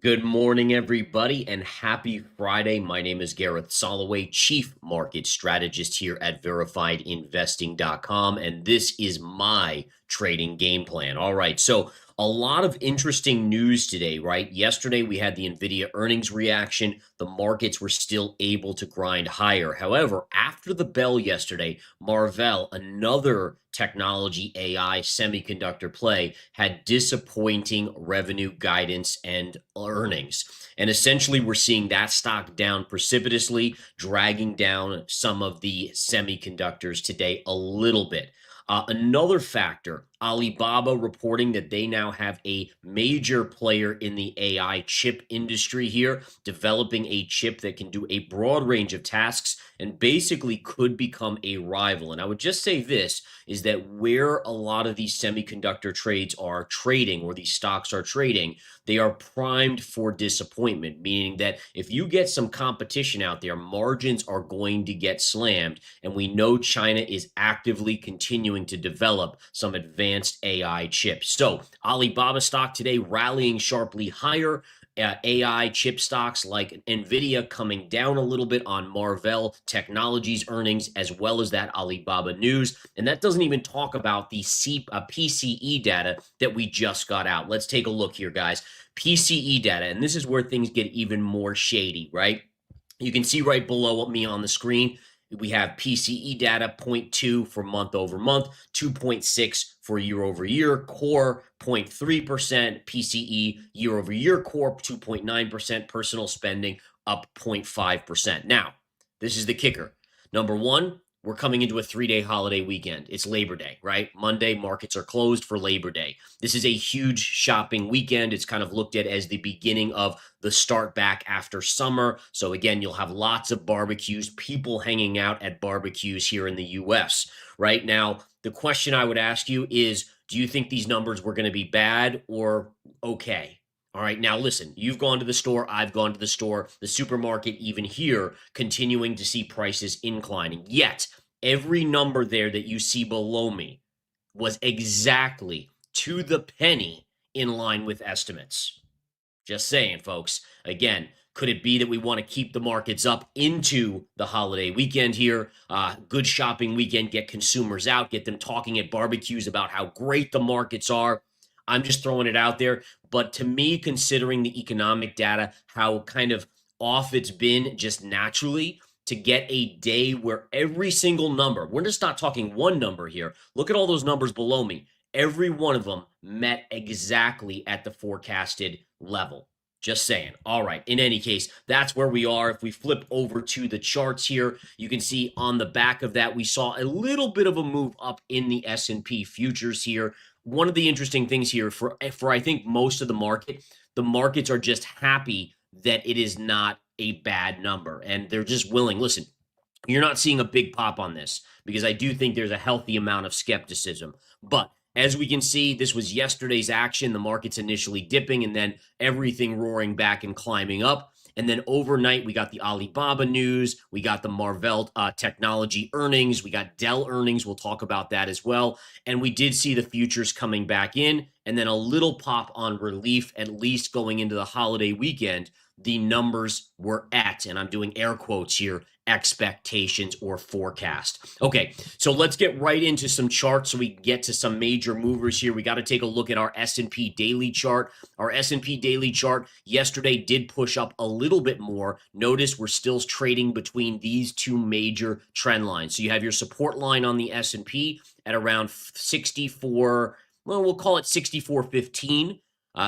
Good morning, everybody, and happy Friday. My name is Gareth Soloway, Chief Market Strategist here at verifiedinvesting.com, and this is my trading game plan. All right, so a lot of interesting news today, right? Yesterday, we had the NVIDIA earnings reaction. The markets were still able to grind higher. However, after the bell yesterday, Marvell, another technology AI semiconductor play, had disappointing revenue guidance and earnings. And essentially, we're seeing that stock down precipitously, dragging down some of the semiconductors today a little bit. Another factor, Alibaba reporting that they now have a major player in the AI chip industry here, developing a chip that can do a broad range of tasks and basically could become a rival. And I would just say this is that where a lot of these semiconductor trades are trading, or these stocks are trading, they are primed for disappointment, meaning that if you get some competition out there, margins are going to get slammed. And we know China is actively continuing to develop some advanced AI chips. So Alibaba stock today rallying sharply higher. AI chip stocks like NVIDIA coming down a little bit on Marvell Technologies earnings, as well as that Alibaba news. And that doesn't even talk about the PCE data that we just got out. Let's take a look here, guys. PCE data, and this is where things get even more shady, right? You can see right below me on the screen, we have PCE data 0.2 for month over month, 2.6 for year over year, core 0.3%, PCE year over year, core 2.9%, personal spending up 0.5%. Now, this is the kicker. Number one, we're coming into a 3-day holiday weekend. It's Labor Day, right? Monday, markets are closed for Labor Day. This is a huge shopping weekend. It's kind of looked at as the beginning of the start back after summer. So again, you'll have lots of barbecues, people hanging out at barbecues here in the US. Right now, the question I would ask you is, do you think these numbers were going to be bad or okay? All right, now listen, you've gone to the store, I've gone to the store, the supermarket, even here, continuing to see prices inclining. Yet, every number there that you see below me was exactly to the penny in line with estimates. Just saying, folks. Again, could it be that we want to keep the markets up into the holiday weekend here? Good shopping weekend, get consumers out, get them talking at barbecues about how great the markets are. I'm just throwing it out there. But to me, considering the economic data, how kind of off it's been just naturally, to get a day where every single number, we're just not talking one number here. Look at all those numbers below me. Every one of them met exactly at the forecasted level. Just saying. All right. In any case, that's where we are. If we flip over to the charts here, you can see on the back of that, we saw a little bit of a move up in the S&P futures here. One of the interesting things here for I think most of the markets are just happy that it is not a bad number, and they're just willing. Listen, you're not seeing a big pop on this because I do think there's a healthy amount of skepticism. But as we can see, this was yesterday's action. The market's initially dipping and then everything roaring back and climbing up. And then overnight, we got the Alibaba news. We got the Marvell technology earnings. We got Dell earnings. We'll talk about that as well. And we did see the futures coming back in, and then a little pop on relief, at least going into the holiday weekend. The numbers were at, and I'm doing air quotes here, expectations or forecast. Okay, so let's get right into some charts so we can get to some major movers here. We got to take a look at our S&P daily chart. Our S&P daily chart yesterday did push up a little bit more. Notice we're still trading between these two major trend lines. So you have your support line on the S&P at around 64, well, we'll call it 64.15.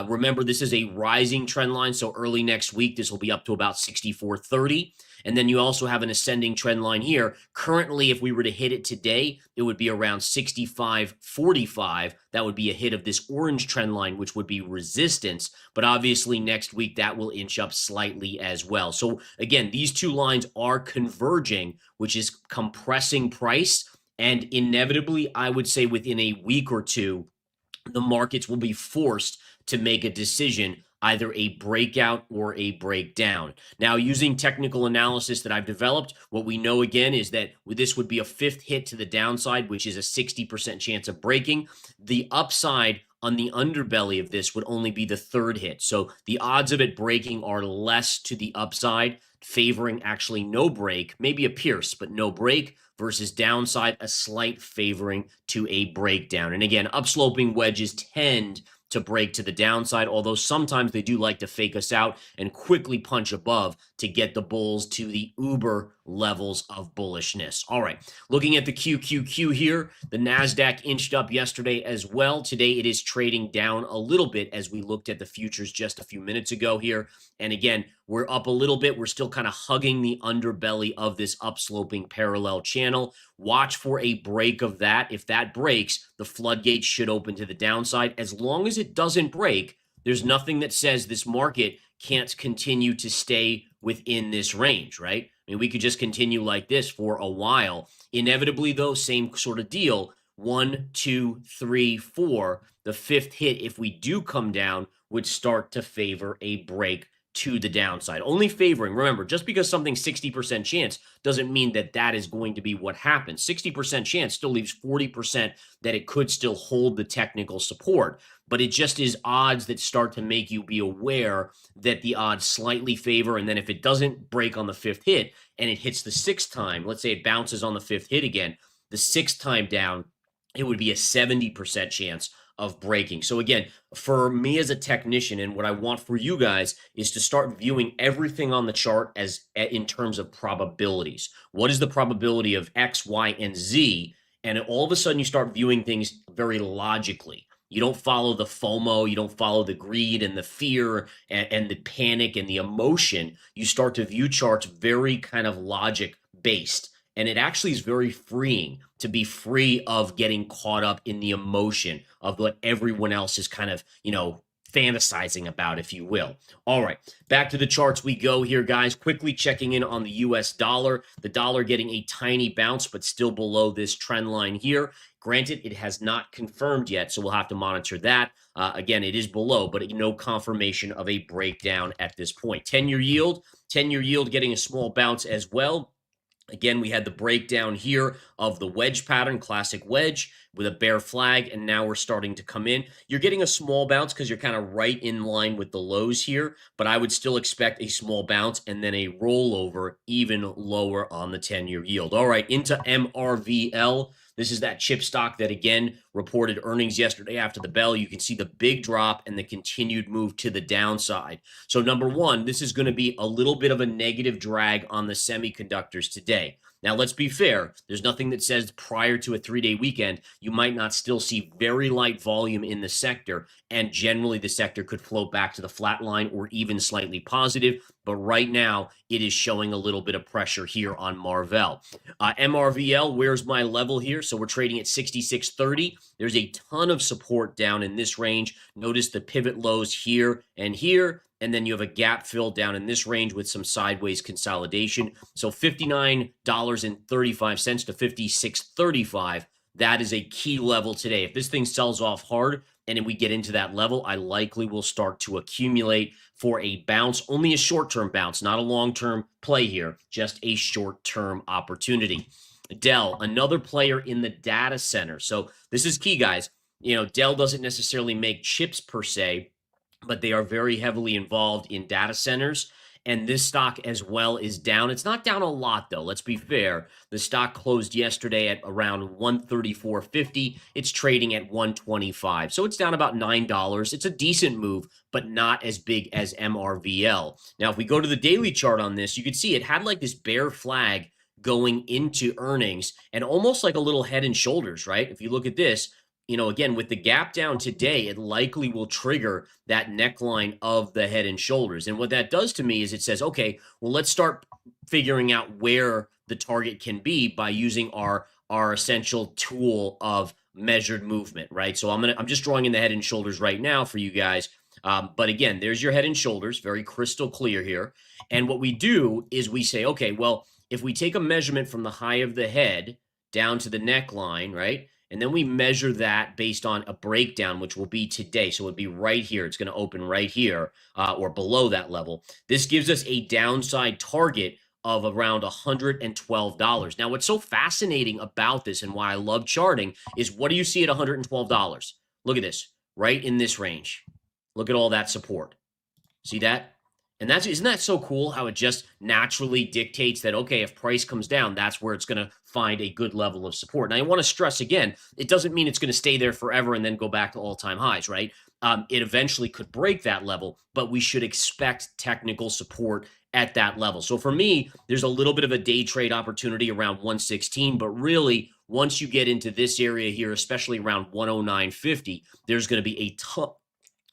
Remember, this is a rising trend line, so early next week, this will be up to about 64.30. And then you also have an ascending trend line here. Currently, if we were to hit it today, it would be around 65.45. That would be a hit of this orange trend line, which would be resistance. But obviously, next week, that will inch up slightly as well. So again, these two lines are converging, which is compressing price. And inevitably, I would say within a week or two, the markets will be forced to make a decision, either a breakout or a breakdown. Now, using technical analysis that I've developed, what we know again is that this would be a fifth hit to the downside, which is a 60% chance of breaking. The upside on the underbelly of this would only be the third hit. So the odds of it breaking are less to the upside, favoring actually no break, maybe a pierce, but no break, versus downside, a slight favoring to a breakdown. And again, upsloping wedges tend to break to the downside, although sometimes they do like to fake us out and quickly punch above to get the bulls to the uber levels of bullishness. All right, looking at the QQQ here, the NASDAQ inched up yesterday as well. Today it is trading down a little bit as we looked at the futures just a few minutes ago here. And again, we're up a little bit. We're still kind of hugging the underbelly of this upsloping parallel channel. Watch for a break of that. If that breaks, the floodgates should open to the downside. As long as it doesn't break, there's nothing that says this market can't continue to stay within this range, right? I mean, we could just continue like this for a while. Inevitably, though, same sort of deal. 1, 2, 3, 4. The fifth hit, if we do come down, would start to favor a break to the downside. Only favoring. Remember, just because something's 60% chance doesn't mean that that is going to be what happens. 60% chance still leaves 40% that it could still hold the technical support, but it just is odds that start to make you be aware that the odds slightly favor. And then if it doesn't break on the fifth hit and it hits the sixth time, let's say it bounces on the fifth hit again, the sixth time down, it would be a 70% chance of breaking. So again, for me as a technician, and what I want for you guys is to start viewing everything on the chart as in terms of probabilities. What is the probability of X, Y, and Z? And all of a sudden you start viewing things very logically. You don't follow the FOMO, you don't follow the greed and the fear and the panic and the emotion. You start to view charts very kind of logic based. And it actually is very freeing to be free of getting caught up in the emotion of what everyone else is kind of, fantasizing about, if you will. All right, back to the charts we go here, guys. Quickly checking in on the US dollar. The dollar getting a tiny bounce, but still below this trend line here. Granted, it has not confirmed yet, so we'll have to monitor that. Again, it is below, but no confirmation of a breakdown at this point. 10-year yield getting a small bounce as well. Again, we had the breakdown here of the wedge pattern, classic wedge with a bear flag, and now we're starting to come in. You're getting a small bounce because you're kind of right in line with the lows here, but I would still expect a small bounce and then a rollover even lower on the 10-year yield. All right, into MRVL. This is that chip stock that, again, reported earnings yesterday after the bell. You can see the big drop and the continued move to the downside. So number one, this is going to be a little bit of a negative drag on the semiconductors today. Now, let's be fair. There's nothing that says prior to a 3-day weekend, you might not still see very light volume in the sector, and generally the sector could float back to the flat line or even slightly positive. But right now, it is showing a little bit of pressure here on Marvell. MRVL, where's my level here? So we're trading at 66.30. There's a ton of support down in this range. Notice the pivot lows here and here. And then you have a gap fill down in this range with some sideways consolidation. So $59.35 to $56.35. That is a key level today. If this thing sells off hard and then we get into that level, I likely will start to accumulate for a bounce, only a short-term bounce, not a long-term play here, just a short-term opportunity. Dell, another player in the data center. So this is key, guys. Dell doesn't necessarily make chips per se, but they are very heavily involved in data centers. And this stock as well is down. It's not down a lot, though. Let's be fair. The stock closed yesterday at around $134.50. It's trading at $125. So it's down about $9. It's a decent move, but not as big as MRVL. Now, if we go to the daily chart on this, you can see it had like this bear flag going into earnings and almost like a little head and shoulders, right? If you look at this, again, with the gap down today, it likely will trigger that neckline of the head and shoulders. And what that does to me is it says, okay, well, let's start figuring out where the target can be by using our essential tool of measured movement, right? So I'm just drawing in the head and shoulders right now for you guys. But again, there's your head and shoulders, very crystal clear here. And what we do is we say, okay, well, if we take a measurement from the high of the head down to the neckline, right? And then we measure that based on a breakdown, which will be today. So it would be right here. It's going to open right here or below that level. This gives us a downside target of around $112. Now, what's so fascinating about this and why I love charting is what do you see at $112? Look at this. right in this range. Look at all that support. See that? And isn't that so cool how it just naturally dictates that, okay, if price comes down, that's where it's going to find a good level of support. And I want to stress again, it doesn't mean it's going to stay there forever and then go back to all-time highs, right? It eventually could break that level, but we should expect technical support at that level. So for me, there's a little bit of a day trade opportunity around 116, but really, once you get into this area here, especially around 109.50, there's going to be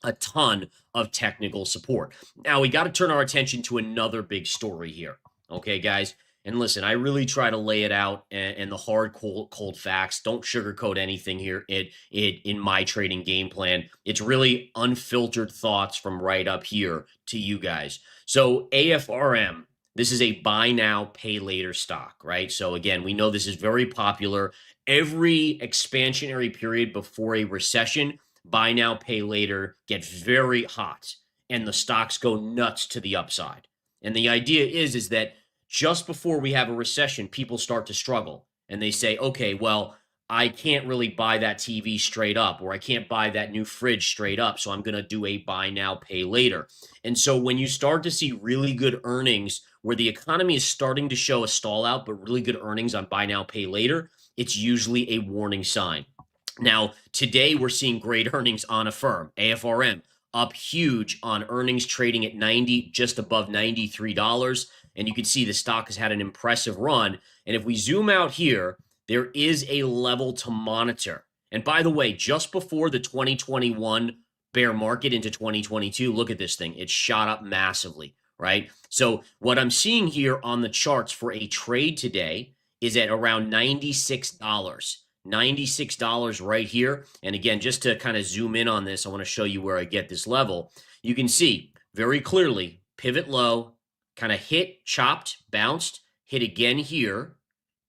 a ton of technical support. Now, we got to turn our attention to another big story here. Okay, guys? And listen, I really try to lay it out and the hard, cold facts. Don't sugarcoat anything here in my trading game plan. It's really unfiltered thoughts from right up here to you guys. So AFRM, this is a buy now, pay later stock, right? So again, we know this is very popular. Every expansionary period before a recession, buy now, pay later get very hot, and the stocks go nuts to the upside. And the idea is that just before we have a recession, people start to struggle, and they say, okay, well, I can't really buy that TV straight up, or I can't buy that new fridge straight up, so I'm going to do a buy now, pay later. And so when you start to see really good earnings where the economy is starting to show a stall out, but really good earnings on buy now, pay later, it's usually a warning sign. Now, today we're seeing great earnings on Affirm, AFRM, up huge on earnings, trading at 90, just above $93. And you can see the stock has had an impressive run. And if we zoom out here, there is a level to monitor. And by the way, just before the 2021 bear market into 2022, look at this thing. It shot up massively, right? So what I'm seeing here on the charts for a trade today is at around $96. $96 right here. And again, just to kind of zoom in on this, I want to show you where I get this level. You can see very clearly pivot low, kind of hit, chopped, bounced, hit again here,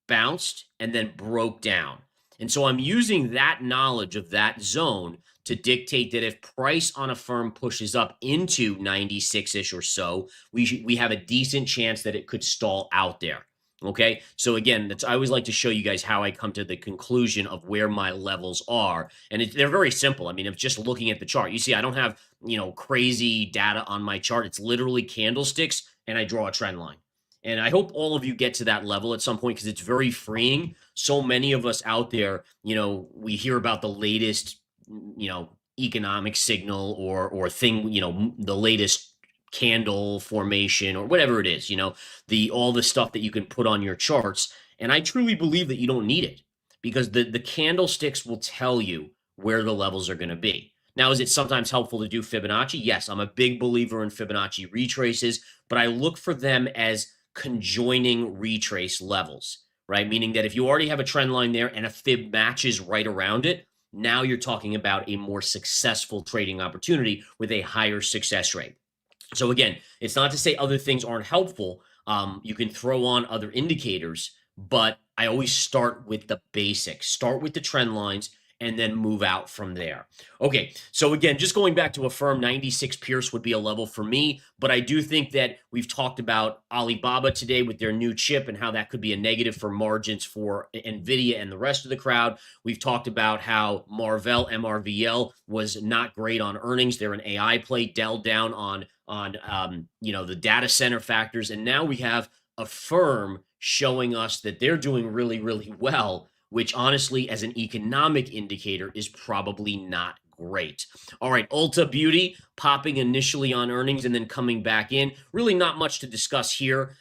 bounced, and then broke down. And so I'm using that knowledge of that zone to dictate that if price on Affirm pushes up into 96-ish or so, we have a decent chance that it could stall out there. Okay, so again, I always like to show you guys how I come to the conclusion of where my levels are, and they're very simple. I mean, if just looking at the chart, you see, I don't have crazy data on my chart. It's literally candlesticks, and I draw a trend line. And I hope all of you get to that level at some point because it's very freeing. So many of us out there, we hear about the latest, economic signal or thing, the latest candle formation or whatever it is, all the stuff that you can put on your charts. And I truly believe that you don't need it because the candlesticks will tell you where the levels are going to be. Now, is it sometimes helpful to do Fibonacci? Yes, I'm a big believer in Fibonacci retraces, but I look for them as conjoining retrace levels, right? Meaning that if you already have a trend line there and a fib matches right around it, now you're talking about a more successful trading opportunity with a higher success rate. So again, it's not to say other things aren't helpful. You can throw on other indicators, but I always start with the basics, start with the trend lines, and then move out from there. Okay, so again, just going back to Affirm, 96 Pierce would be a level for me, but I do think that we've talked about Alibaba today with their new chip and how that could be a negative for margins for NVIDIA and the rest of the crowd. We've talked about how Marvell, MRVL, was not great on earnings. They're an AI play, Dell down on the data center factors, and now we have Affirm showing us that they're doing really, really well, which honestly, as an economic indicator, is probably not great. All right, Ulta Beauty popping initially on earnings and then coming back in. Really not much to discuss here.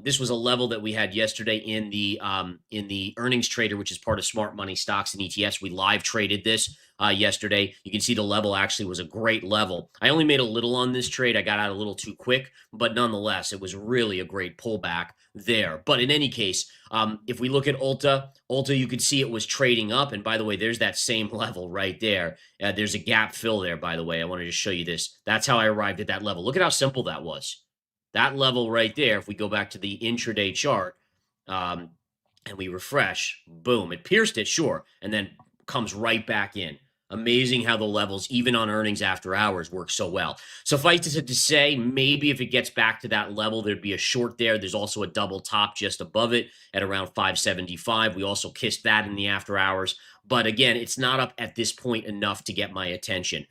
This was a level that we had yesterday in the earnings trader, which is part of Smart Money Stocks and ETFs. We live traded this yesterday. You can see the level actually was a great level. I only made a little on this trade. I got out a little too quick, but nonetheless, it was really a great pullback there. But in any case, if we look at Ulta, you could see it was trading up. And by the way, there's that same level right there. There's a gap fill there, by the way. I wanted to show you this. That's how I arrived at that level. Look at how simple that was. That level right there, if we go back to the intraday chart and we refresh, boom, it pierced it, sure, and then comes right back in. Amazing how the levels, even on earnings after hours, work so well. Suffice it to say, maybe if it gets back to that level, there'd be a short there. There's also a double top just above it at around 575. We also kissed that in the after hours. But again, it's not up at this point enough to get my attention.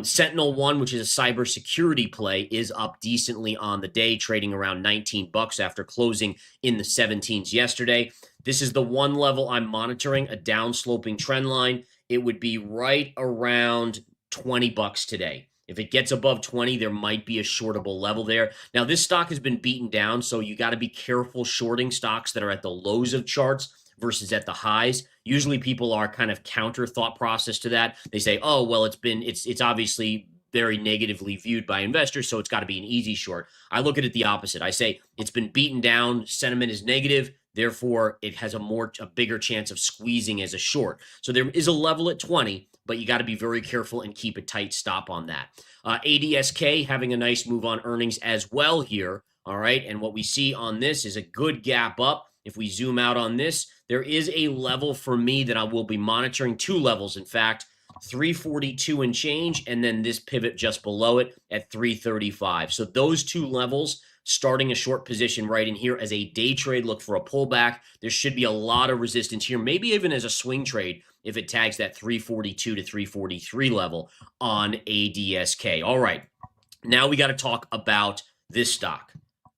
Sentinel One, which is a cybersecurity play, is up decently on the day, trading around 19 bucks after closing in the 17s yesterday. This is the one level I'm monitoring, a downsloping trend line. It would be right around 20 bucks today. If it gets above 20, there might be a shortable level there. Now, this stock has been beaten down, so you got to be careful shorting stocks that are at the lows of charts versus at the highs. Usually people are kind of counter thought process to that. They say, oh, well, it's obviously very negatively viewed by investors, so it's got to be an easy short. I look at it the opposite. I say it's been beaten down, sentiment is negative, therefore it has a bigger chance of squeezing as a short. So there is a level at 20, but you got to be very careful and keep a tight stop on that. ADSK having a nice move on earnings as well here. All right, and what we see on this is a good gap up. If we zoom out on this, there is a level for me that I will be monitoring, two levels, in fact, 342 and change, and then this pivot just below it at 335. So those two levels, starting a short position right in here as a day trade, look for a pullback. There should be a lot of resistance here, maybe even as a swing trade if it tags that 342 to 343 level on ADSK. All right, now we got to talk about this stock.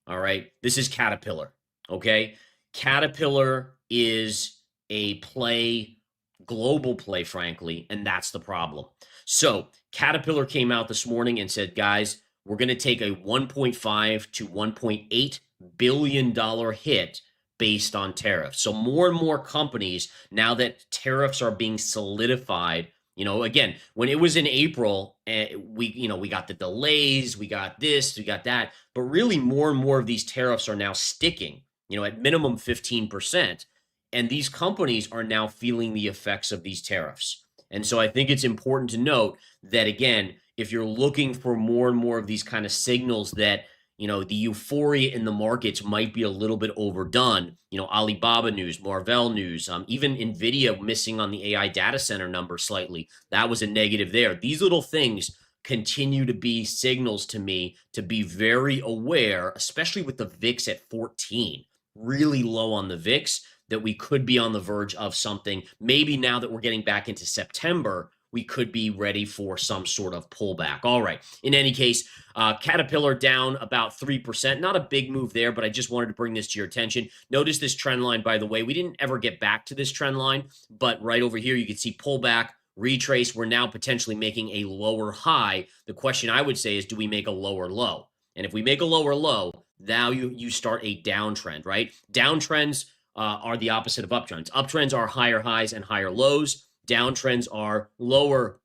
All right, this is Caterpillar. Okay, Caterpillar is a play, global play, frankly, and that's the problem. So Caterpillar came out this morning and said, guys, we're going to take a $1.5 to $1.8 billion hit based on tariffs. So more and more companies, now that tariffs are being solidified, again, when it was in April, we got the delays, we got this, we got that, but really more and more of these tariffs are now sticking, at minimum 15%. And these companies are now feeling the effects of these tariffs. And so I think it's important to note that, again, if you're looking for more and more of these kind of signals that, the euphoria in the markets might be a little bit overdone, Alibaba news, Marvell news, even NVIDIA missing on the AI data center number slightly. That was a negative there. These little things continue to be signals to me to be very aware, especially with the VIX at 14, really low on the VIX, that we could be on the verge of something. Maybe now that we're getting back into September, we could be ready for some sort of pullback. All right. In any case, Caterpillar down about 3%. Not a big move there, but I just wanted to bring this to your attention. Notice this trend line, by the way. We didn't ever get back to this trend line, but right over here, you can see pullback, retrace. We're now potentially making a lower high. The question I would say is, do we make a lower low? And if we make a lower low, now you start a downtrend, right? Downtrends are the opposite of uptrends. Uptrends are higher highs and higher lows. Downtrends are lower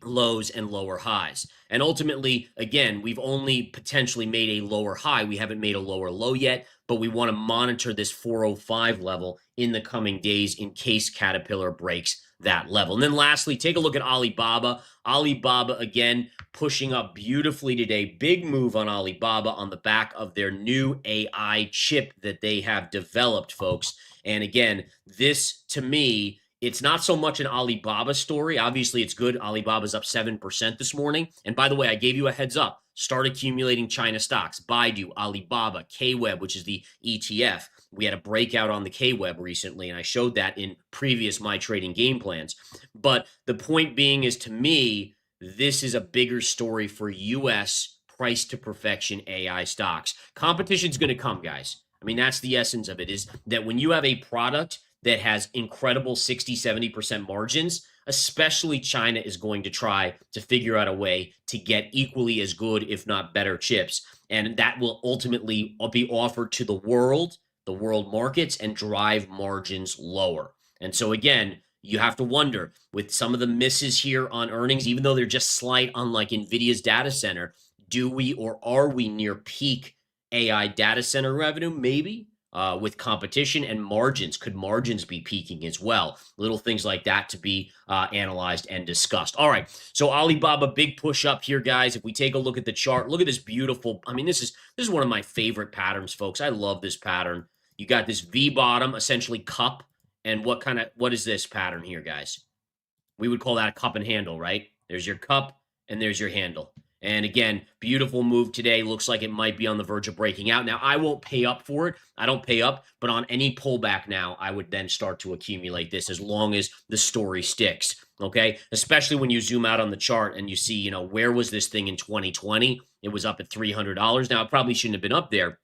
lows and lower highs. And ultimately, again, we've only potentially made a lower high. We haven't made a lower low yet, but we want to monitor this 405 level in the coming days in case Caterpillar breaks that level. And then lastly, take a look at Alibaba. Alibaba, again, pushing up beautifully today. Big move on Alibaba on the back of their new AI chip that they have developed, folks. And again, this, to me, it's not so much an Alibaba story. Obviously, it's good. Alibaba's up 7% this morning. And by the way, I gave you a heads up. Start accumulating China stocks. Baidu, Alibaba, KWeb, which is the ETF. We had a breakout on the KWeb recently, and I showed that in previous My Trading Game Plans. But the point being is, to me, this is a bigger story for U.S. price to perfection AI stocks. Competition's going to come, guys. I mean, that's the essence of it, is that when you have a product that has incredible 60-70% margins, especially China is going to try to figure out a way to get equally as good, if not better, chips. And that will ultimately be offered to the world markets, and drive margins lower. And so again, you have to wonder, with some of the misses here on earnings, even though they're just slight, unlike NVIDIA's data center, do we or are we near peak AI data center revenue? Maybe. With competition and margins. Could margins be peaking as well? Little things like that to be analyzed and discussed. All right, so Alibaba, big push up here, guys. If we take a look at the chart, look at this beautiful, I mean, this is one of my favorite patterns, folks. I love this pattern. You got this V bottom, essentially cup, and what is this pattern here, guys? we would call that a cup and handle, right? There's your cup and there's your handle. And again, beautiful move today. Looks like it might be on the verge of breaking out. Now, I won't pay up for it. I don't pay up, but on any pullback now, I would then start to accumulate this as long as the story sticks. Okay. Especially when you zoom out on the chart and you see, where was this thing in 2020? It was up at $300. Now, it probably shouldn't have been up there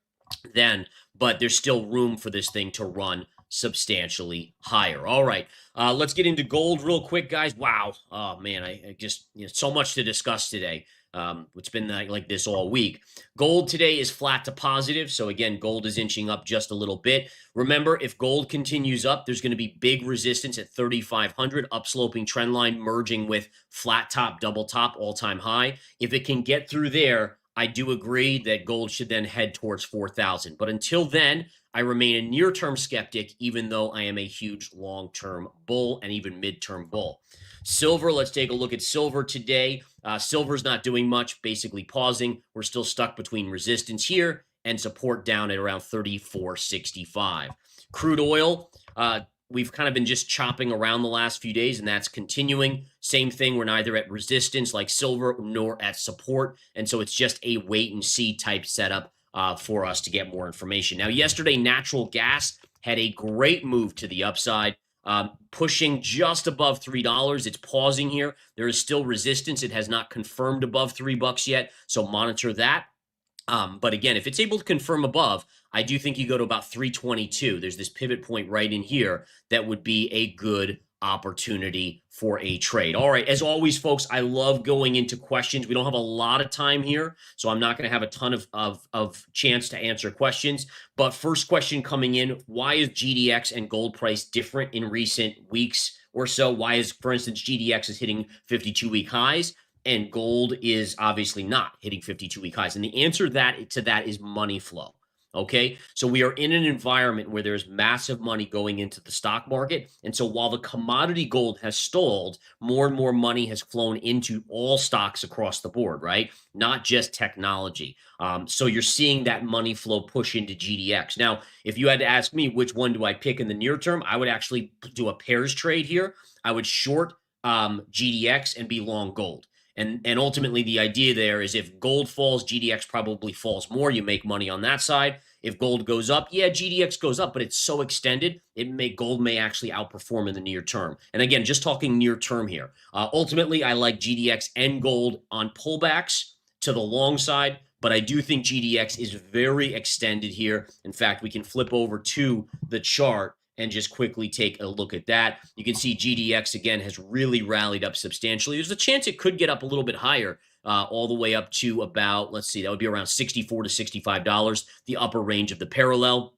then, but there's still room for this thing to run substantially higher. All right, let's get into gold real quick, guys. Wow, oh man, I just so much to discuss today. It's been like this all week. Gold today is flat to positive. So again, gold is inching up just a little bit. Remember, if gold continues up, there's going to be big resistance at 3,500, upsloping trend line merging with flat top, double top, all-time high. If it can get through there, I do agree that gold should then head towards 4,000. But until then, I remain a near-term skeptic, even though I am a huge long-term bull and even mid-term bull. Silver, let's take a look at silver today. Silver's not doing much, basically pausing. We're still stuck between resistance here and support down at around 34.65. Crude oil, we've kind of been just chopping around the last few days, and that's continuing. Same thing, we're neither at resistance like silver nor at support, and so it's just a wait-and-see type setup for us to get more information. Now, yesterday, natural gas had a great move to the upside, pushing just above $3. It's pausing here. There is still resistance. It has not confirmed above $3 yet, so monitor that. But again, if it's able to confirm above, I do think you go to about 322. There's this pivot point right in here that would be a good opportunity for a trade. All right, as always, folks, I love going into questions. We don't have a lot of time here, so I'm not going to have a ton of chance to answer questions. But first question coming in, why is GDX and gold price different in recent weeks or so? Why is, for instance, GDX is hitting 52-week highs and gold is obviously not hitting 52-week highs? And the answer to that is money flow. Okay, so we are in an environment where there's massive money going into the stock market. And so while the commodity gold has stalled, more and more money has flown into all stocks across the board, right? Not just technology. So you're seeing that money flow push into GDX. Now, if you had to ask me which one do I pick in the near term, I would actually do a pairs trade here. I would short GDX and be long gold. And ultimately, the idea there is if gold falls, GDX probably falls more. You make money on that side. If gold goes up, yeah, GDX goes up, but it's so extended, gold may actually outperform in the near term. And again, just talking near term here. Ultimately, I like GDX and gold on pullbacks to the long side, but I do think GDX is very extended here. In fact, we can flip over to the chart and just quickly take a look at that. You can see GDX, again, has really rallied up substantially. There's a chance it could get up a little bit higher, all the way up to about, let's see, that would be around $64 to $65, the upper range of the parallel.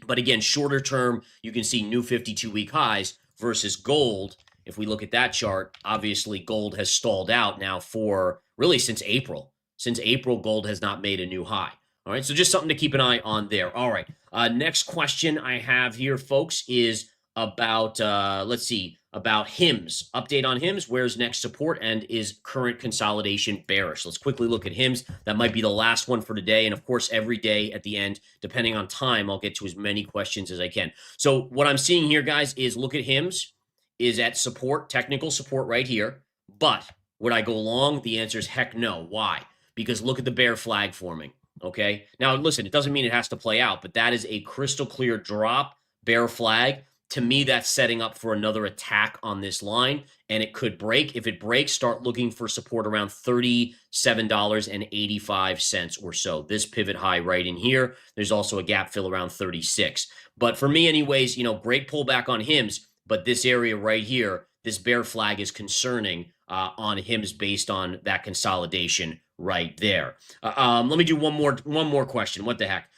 But again, shorter term, you can see new 52-week highs versus gold. If we look at that chart, obviously gold has stalled out now for really since April. Since April, gold has not made a new high. All right, so just something to keep an eye on there. All right, next question I have here, folks, is about, let's see, about HIMS. Update on HIMS, where's next support, and is current consolidation bearish? Let's quickly look at HIMS. That might be the last one for today, and of course, every day at the end, depending on time, I'll get to as many questions as I can. So what I'm seeing here, guys, is look at HIMS, is at support, technical support right here, but would I go long? The answer is heck no. Why? Because look at the bear flag forming. Okay. Now, listen, it doesn't mean it has to play out, but that is a crystal clear drop, bear flag. To me, that's setting up for another attack on this line, and it could break. If it breaks, start looking for support around $37.85 or so. This pivot high right in here. There's also a gap fill around 36. But for me, anyways, great pullback on HIMS, but this area right here, this bear flag is concerning on HIMS based on that consolidation right there. Let me do one more question. What the heck?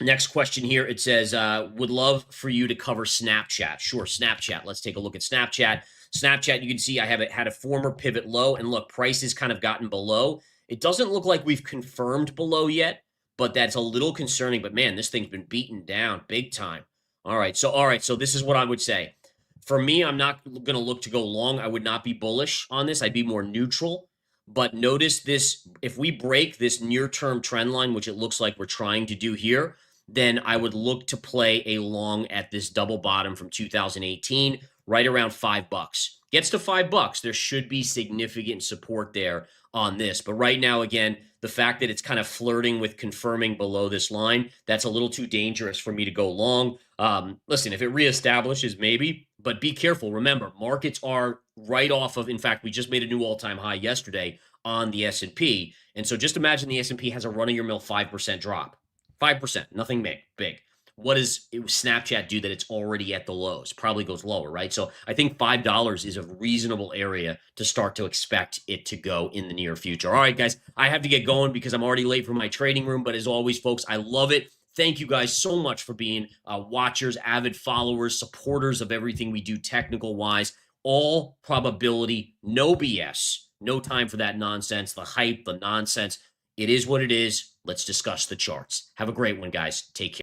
Next question here. It says, would love for you to cover Snapchat. Sure, Snapchat. Let's take a look at Snapchat. Snapchat, you can see I have had a former pivot low, and look, price has kind of gotten below. It doesn't look like we've confirmed below yet, but that's a little concerning. But man, this thing's been beaten down big time. All right, so this is what I would say. For me, I'm not going to look to go long. I would not be bullish on this. I'd be more neutral. But notice this, if we break this near-term trend line, which it looks like we're trying to do here, then I would look to play a long at this double bottom from 2018 right around $5. Gets to $5, there should be significant support there on this. But right now, again, the fact that it's kind of flirting with confirming below this line, that's a little too dangerous for me to go long. Listen, if it reestablishes, maybe, but be careful. Remember, markets are right off of, in fact, we just made a new all-time high yesterday on the S&P. And so just imagine the S&P has a run-of-your-mill 5% drop. 5%, nothing big. What does Snapchat do that it's already at the lows? Probably goes lower, right? So I think $5 is a reasonable area to start to expect it to go in the near future. All right, guys, I have to get going because I'm already late for my trading room. But as always, folks, I love it. Thank you guys so much for being watchers, avid followers, supporters of everything we do technical wise. All probability, no BS, no time for that nonsense, the hype, the nonsense. It is what it is. Let's discuss the charts. Have a great one, guys. Take care.